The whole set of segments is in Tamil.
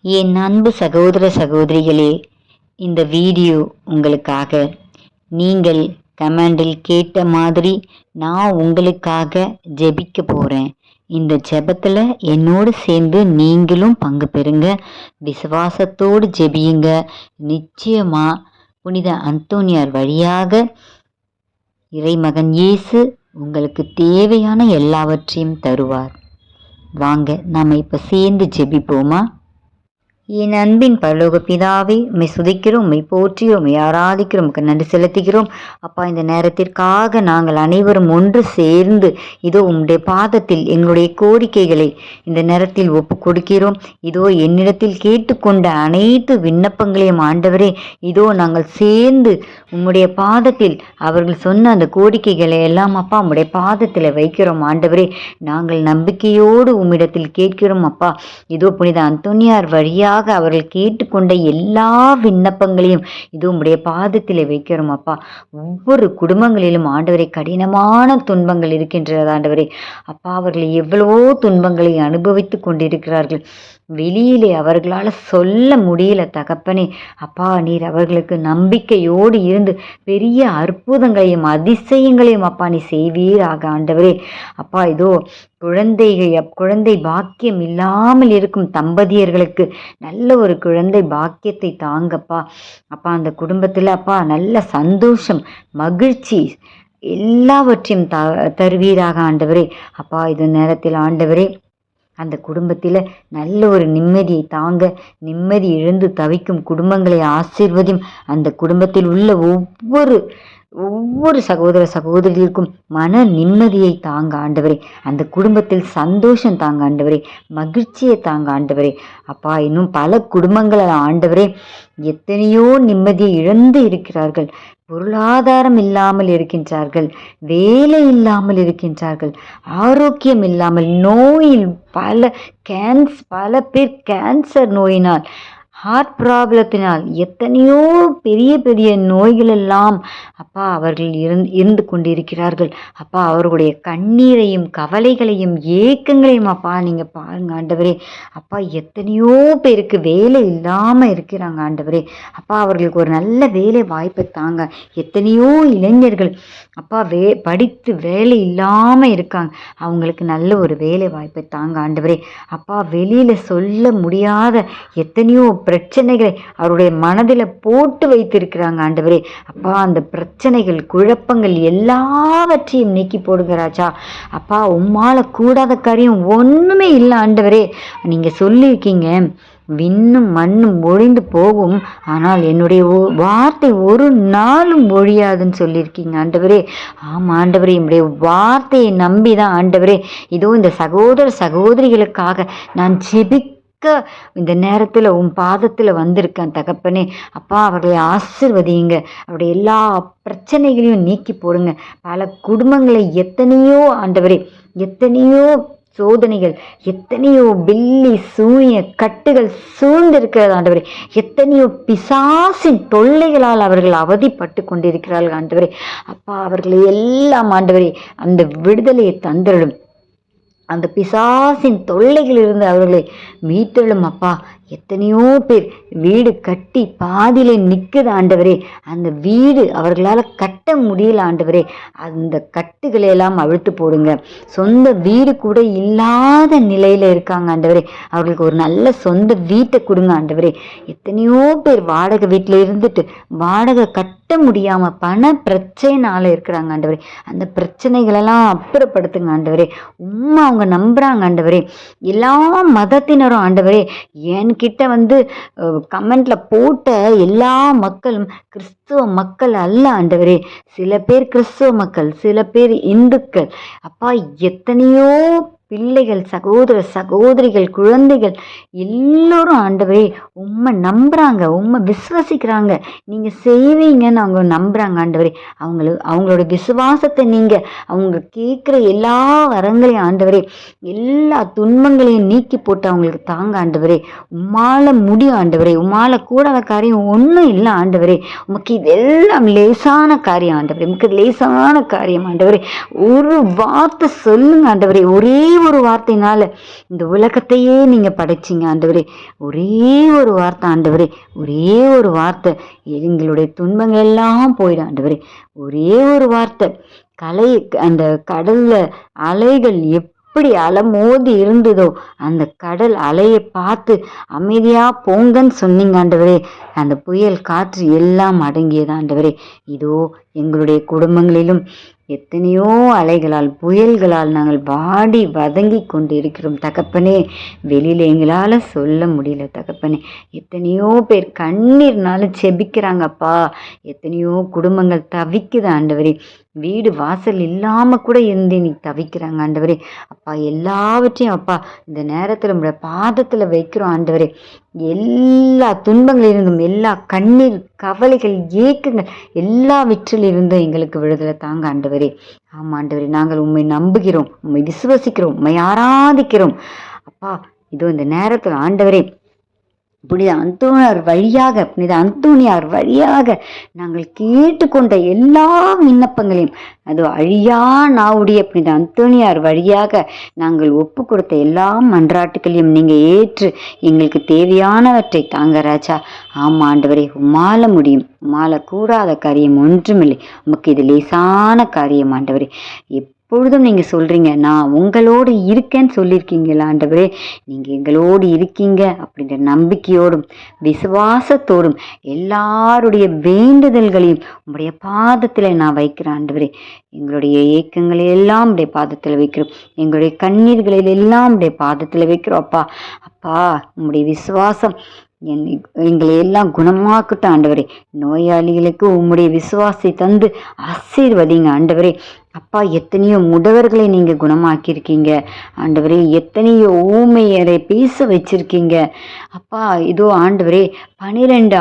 என் அன்பு சகோதர சகோதரிகளே, இந்த வீடியோ உங்களுக்காக. நீங்கள் கமெண்டில் கேட்ட மாதிரி நான் உங்களுக்காக ஜெபிக்க போகிறேன். இந்த ஜெபத்தில் என்னோடு சேர்ந்து நீங்களும் பங்கு பெறுங்க. விசுவாசத்தோடு ஜெபியுங்க. நிச்சயமாக புனித அந்தோனியார் வழியாக இறைமகன் இயேசு உங்களுக்கு தேவையான எல்லாவற்றையும் தருவார். வாங்க நாம் இப்போ சேர்ந்து ஜெபிப்போமா? என் அன்பின் பரலோக பிதாவே, உம்மை சுதிக்கிறோம், உம்மை போற்றியோம், உம்மை ஆராதிக்கிறோம், உமக்கு நன்றி செலுத்துகிறோம். அப்பா, இந்த நேரத்திற்காக நாங்கள் அனைவரும் ஒன்று சேர்ந்து இதோ உம்முடைய பாதத்தில் எங்களுடைய கோரிக்கைகளை இந்த நேரத்தில் ஒப்பு கொடுக்கிறோம். இதோ என்னிடத்தில் கேட்டுக்கொண்ட அனைத்து விண்ணப்பங்களையும் ஆண்டவரே, இதோ நாங்கள் சேர்ந்து உம்முடைய பாதத்தில் அவர்கள் சொன்ன அந்த கோரிக்கைகளை எல்லாம் அப்பா உம்முடைய பாதத்தில் வைக்கிறோம். ஆண்டவரே, நாங்கள் நம்பிக்கையோடு உம்மிடத்தில் கேட்கிறோம். அப்பா, இதோ புனித அந்தோனியார் வழியாக அவர்கள் கேட்டுக்கொண்ட எல்லா விண்ணப்பங்களையும் இதோ உம்முடைய பாதத்தில் வைக்கிறோம். அப்பா, ஒவ்வொரு குடும்பங்களிலும் ஆண்டவரை கடினமான துன்பங்கள் இருக்கின்றது. ஆண்டவரே அப்பா, அவர்கள் எவ்வளவோ துன்பங்களை அனுபவித்து கொண்டிருக்கிறார்கள். வெளியிலே அவர்களால் சொல்ல முடியல தகப்பனே. அப்பா, நீர் அவர்களுக்கு நம்பிக்கையோடு இருந்து பெரிய அற்புதங்களையும் அதிசயங்களையும் அப்பா நீ செய்வீராக. ஆண்டவரே அப்பா, இதோ குழந்தை பாக்கியம் இல்லாமல் இருக்கும் தம்பதியர்களுக்கு நல்ல ஒரு குழந்தை பாக்கியத்தை தாங்கப்பா. அப்பா, அந்த குடும்பத்தில் அப்பா நல்ல சந்தோஷம், மகிழ்ச்சி எல்லாவற்றையும் தருவீராக ஆண்டவரே. அப்பா, இது நேரத்தில் ஆண்டவரே அந்த குடும்பத்தில் நல்ல ஒரு நிம்மதியை தாங்க. நிம்மதி இழந்து தவிக்கும் குடும்பங்களை ஆசீர்வதியும். அந்த குடும்பத்தில் உள்ள ஒவ்வொரு சகோதர சகோதரிகளுக்கும் மன நிம்மதியை தாங்க ஆண்டவரே. அந்த குடும்பத்தில் சந்தோஷம் தாங்க ஆண்டவரே, மகிழ்ச்சியை தாங்க ஆண்டவரே. அப்பா, இன்னும் பல குடும்பங்கள் ஆண்டவரே எத்தனையோ நிம்மதியை இழந்து இருக்கிறார்கள். பொருளாதாரம் இல்லாமல் இருக்கின்றார்கள், வேலை இல்லாமல் இருக்கின்றார்கள், ஆரோக்கியம் இல்லாமல், நோயில் பல பேர் கேன்சர் நோயினால், ஹார்ட் ப்ராப்ளத்தினால், எத்தனையோ பெரிய பெரிய நோய்கள் எல்லாம் அப்பா அவர்கள் இருந்து கொண்டிருக்கிறார்கள். அப்பா, அவர்களுடைய கண்ணீரையும் கவலைகளையும் ஏக்கங்களையும் அப்பா நீங்கள் பாருங்க ஆண்டவரே. அப்பா, எத்தனையோ பேருக்கு வேலை இல்லாமல் இருக்கிறாங்க ஆண்டவரே. அப்பா, அவர்களுக்கு ஒரு நல்ல வேலை வாய்ப்பை தாங்க. எத்தனையோ இளைஞர்கள் அப்பா படித்து வேலை இல்லாமல் இருக்காங்க. அவங்களுக்கு நல்ல ஒரு வேலை வாய்ப்பை தாங்க ஆண்டவரே. அப்பா, வெளியில் சொல்ல முடியாத எத்தனையோ பிரச்சனைகளை அவருடைய மனதில் போட்டு வைத்திருக்கிறாங்க ஆண்டவரே. அப்பா, அந்த பிரச்சனைகள் குழப்பங்கள் எல்லாவற்றையும் நீக்கி போடுங்க ராஜா. அப்பா, உம்மால கூடாத காரியம் ஒன்றுமே இல்லை ஆண்டவரே. நீங்கள் சொல்லியிருக்கீங்க, விண்ணும் மண்ணும் ஒழிந்து போகும், ஆனால் என்னுடைய வார்த்தை ஒரு நாளும் ஒழியாதுன்னு சொல்லியிருக்கீங்க ஆண்டவரே. ஆமாம் ஆண்டவரே, என்னுடைய வார்த்தையை நம்பி தான் ஆண்டவரே இதோ இந்த சகோதர சகோதரிகளுக்காக நான் இந்த நேரத்தில் உன் பாதத்தில் வந்திருக்கேன் தகப்பனே. அப்பா, அவர்களை ஆசிர்வதியுங்க. அவருடைய எல்லா பிரச்சனைகளையும் நீக்கி போடுங்க. பல குடும்பங்களை எத்தனையோ ஆண்டவரே, எத்தனையோ சோதனைகள், எத்தனையோ பில்லி சூனிய கட்டுகள் சூழ்ந்திருக்கிறது ஆண்டவரே. எத்தனையோ பிசாசின் தொல்லைகளால் அவர்கள் அவதிப்பட்டு கொண்டிருக்கிறார்கள் ஆண்டவரே. அப்பா, அவர்களை எல்லாம் ஆண்டவரே அந்த விடுதலையை தந்திடும். அந்த பிசாசின் தொல்லைகளிலிருந்து அவர்களை மீட்டெழும் அப்பா. எத்தனையோ பேர் வீடு கட்டி பாதியிலே நிற்குது ஆண்டவரே. அந்த வீடு அவர்களால் கட்ட முடியல ஆண்டவரே. அந்த கட்டுகளை எல்லாம் அவிழ்த்து போடுங்க. சொந்த வீடு கூட இல்லாத நிலையில் இருக்காங்க ஆண்டவரே. அவர்களுக்கு ஒரு நல்ல சொந்த வீட்டை கொடுங்க ஆண்டவரே. எத்தனையோ பேர் வாடகை வீட்டில் இருந்துட்டு வாடகை கட்ட முடியாமல் பண பிரச்சனைனால இருக்கிறாங்க ஆண்டவரே. அந்த பிரச்சனைகளெல்லாம் அப்புறப்படுத்துங்க ஆண்டவரே. அவங்க நம்புறாங்க ஆண்டவரே. எல்லா மதத்தினரும் ஆண்டவரே என்கிட்ட கமெண்ட்ல போட்ட எல்லா மக்களும் கிறிஸ்துவ மக்கள் அல்ல ஆண்டவரே. சில பேர் கிறிஸ்துவ மக்கள், சில பேர் இந்துக்கள். அப்பா, எத்தனையோ பிள்ளைகள், சகோதர சகோதரிகள், குழந்தைகள் எல்லோரும் ஆண்டவரே உம்மை நம்புறாங்க, உம்மை விசுவாசிக்கிறாங்க. நீங்க செய்வீங்கன்னு அவங்க நம்புறாங்க ஆண்டவரே. அவங்களோட விசுவாசத்தை நீங்க அவங்க கேட்குற எல்லா வரங்களையும் ஆண்டவரே, எல்லா துன்பங்களையும் நீக்கி போட்டு அவங்களுக்கு தாங்க ஆண்டவரே. உம்மால முடியும் ஆண்டவரே. உம்மால கூடாத காரியம் ஒன்றும் இல்லை ஆண்டவரே. உமக்கு இதெல்லாம் லேசான காரியம் ஆண்டவரே. உமக்கு லேசான காரியம் ஆண்டவரே. ஒரு வார்த்தை சொல்லுங்க ஆண்டவரே. ஒரே ஒரு வார்த்தையினால இந்த உலகத்தையே நீங்க படைச்சிங்க ஆண்டவரே. ஒரே ஒரு வார்த்தை ஆண்டவரே, ஒரே ஒரு வார்த்தை எங்களுடைய துன்பங்கள் எல்லாம் போயிடும் ஆண்டவரே. ஒரே ஒரு வார்த்தை அந்த கடல்ல அலைகள் எப்படி அலமோதி இருந்ததோ அந்த கடல் அலையை பார்த்து அமைதியா போங்கன்னு சொன்னீங்க ஆண்டவரே. அந்த புயல் காற்று எல்லாம் அடங்கியது ஆண்டவரே. இதோ எங்களுடைய குடும்பங்களிலும் எத்தனையோ அலைகளால் புயல்களால் நாங்கள் வாடி வதங்கி கொண்டு இருக்கிறோம் தகப்பனே. வெளியில எங்களால சொல்ல முடியல தகப்பனே. எத்தனையோ பேர் கண்ணீர்னால செபிக்கிறாங்கப்பா. எத்தனையோ குடும்பங்கள் தவிக்குது ஆண்டவரே. வீடு வாசல் இல்லாம கூட இருந்து இன்னைக்கு தவிக்கிறாங்க ஆண்டவரே. அப்பா எல்லாவற்றையும் அப்பா இந்த நேரத்துல நம்மளோட பாதத்துல வைக்கிறோம் ஆண்டவரே. எல்லா துன்பங்களிலிருந்தும், எல்லா கண்ணீர் கவலைகள் ஏக்கங்கள் எல்லாவற்றிலிருந்தும் எங்களுக்கு விடுதலை தாங்க ஆண்டவரே. ஆமா ஆண்டவரே, நாங்கள் உண்மை நம்புகிறோம், உண்மை விசுவசிக்கிறோம், உண்மை ஆராதிக்கிறோம் அப்பா. இதோ இந்த நேரத்தில் ஆண்டவரே புனித அந்தோனியார் வழியாக நாங்கள் கேட்டுக்கொண்ட எல்லா விண்ணப்பங்களையும், அது அழியா நாவுடைய புனித அந்தோனியார் வழியாக நாங்கள் ஒப்பு கொடுத்த எல்லா மன்றாட்டுகளையும் நீங்க ஏற்று எங்களுக்கு தேவையானவற்றை தாங்க ராஜா. ஆமா ஆண்டவரே, உம்மால முடியும், உம்மால கூடாத காரியம் ஒன்றுமில்லை. உமக்கு இது லேசான காரியம் ஆண்டவரே. எப்பொழுதும் நீங்க சொல்றீங்க, நான் உங்களோடு இருக்கேன்னு சொல்லியிருக்கீங்களா ஆண்டவரே. நீங்க எங்களோடு இருக்கீங்க அப்படின்ற நம்பிக்கையோடும் விசுவாசத்தோடும் எல்லாருடைய வேண்டுதல்களையும் உங்களுடைய பாதத்துல நான் வைக்கிறேன் ஆண்டவரே. எங்களுடைய ஏக்கங்களை எல்லாம் உடைய பாதத்துல வைக்கிறோம், எங்களுடைய கண்ணீர்களில் எல்லாம் உடைய பாதத்துல வைக்கிறோம் அப்பா. அப்பா உங்களுடைய விசுவாசம் எங்களை எல்லாம் குணமாக்கட்டும் ஆண்டவரே. நோயாளிகளுக்கு உம்முடைய விசுவாசத்தை தந்து ஆசீர்வதிங்க ஆண்டவரே. அப்பா எத்தனையோ முடவர்களை நீங்க குணமாக்கியிருக்கீங்க ஆண்டவரே. எத்தனையோ ஊமையரை பேச வச்சிருக்கீங்க அப்பா. இதோ ஆண்டவரே 12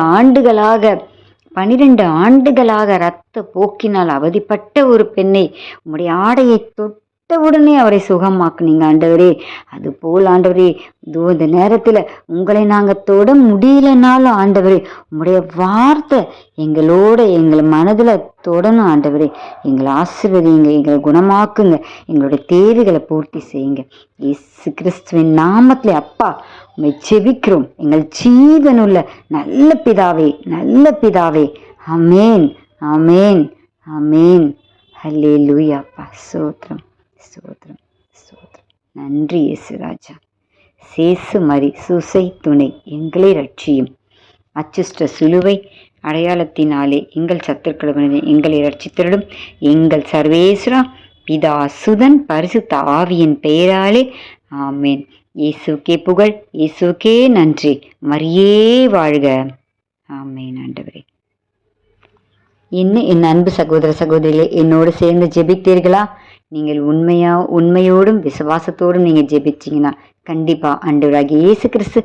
ஆண்டுகளாக இரத்த போக்கினால் அவதிப்பட்ட ஒரு பெண்ணை உம்முடைய ஆடையை உடனே அவரை சுகமாக்குனீங்க ஆண்டவரே. அது போல் ஆண்டவரே, இதோ இந்த நேரத்துல உங்களை நாங்க தொட முடியலனாலும் ஆண்டவரே, உங்களுடைய வார்த்தை எங்களை மனதுல தொடணும் ஆண்டவரே. எங்களை ஆசீர்வதிங்க, எங்களை குணமாக்குங்க, எங்களுடைய தேவைகளை பூர்த்தி செய்யுங்க. இயேசு கிறிஸ்துவின் நாமத்திலே அப்பா உம்மை ஜெபிக்கிறோம் எங்கள் ஜீவனுள்ள நல்ல பிதாவே, நல்ல பிதாவே. ஆமேன், ஆமேன், ஆமேன். ஹல்லேலூயா அப்பா. சோத்ரம், சோத்ரம், சோத்ரம். நன்றி இயேசு ராஜா. சேசு மரி சூசை துணை எங்களை ரட்சியும். அச்சுஷ்ட சிலுவை அடையாளத்தினாலே எங்கள் சத்துருக்களை எங்களை ரட்சித்திடும் எங்கள் சர்வேஸ்வரா பிதா சுதன் பரிசுத்த ஆவியின் பெயராலே ஆமேன். இயேசுக்கே புகழ், இயேசுக்கே நன்றி. மரியே வாழ்க. ஆமேன் ஆண்டவரே. இன்னும் என் அன்பு சகோதர சகோதரிகளே, என்னோடு சேர்ந்து ஜெபித்தீர்களா? நீங்கள் உண்மையோடும் விசுவாசத்தோடும் நீங்க ஜெபிச்சீங்கன்னா கண்டிப்பா ஆண்டவராகிய இயேசு கிறிஸ்து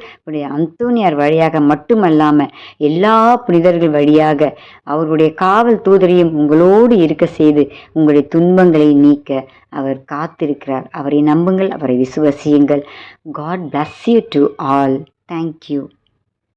அந்தோனியார் வழியாக மட்டுமல்லாம எல்லா புனிதர்கள் வழியாக அவருடைய காவல் தூதரையும் உங்களோடு இருக்க செய்து உங்களுடைய துன்பங்களை நீக்க அவர் காத்திருக்கிறார். அவரை நம்புங்கள், அவரை விசுவசியுங்கள். God bless you to all. Thank you.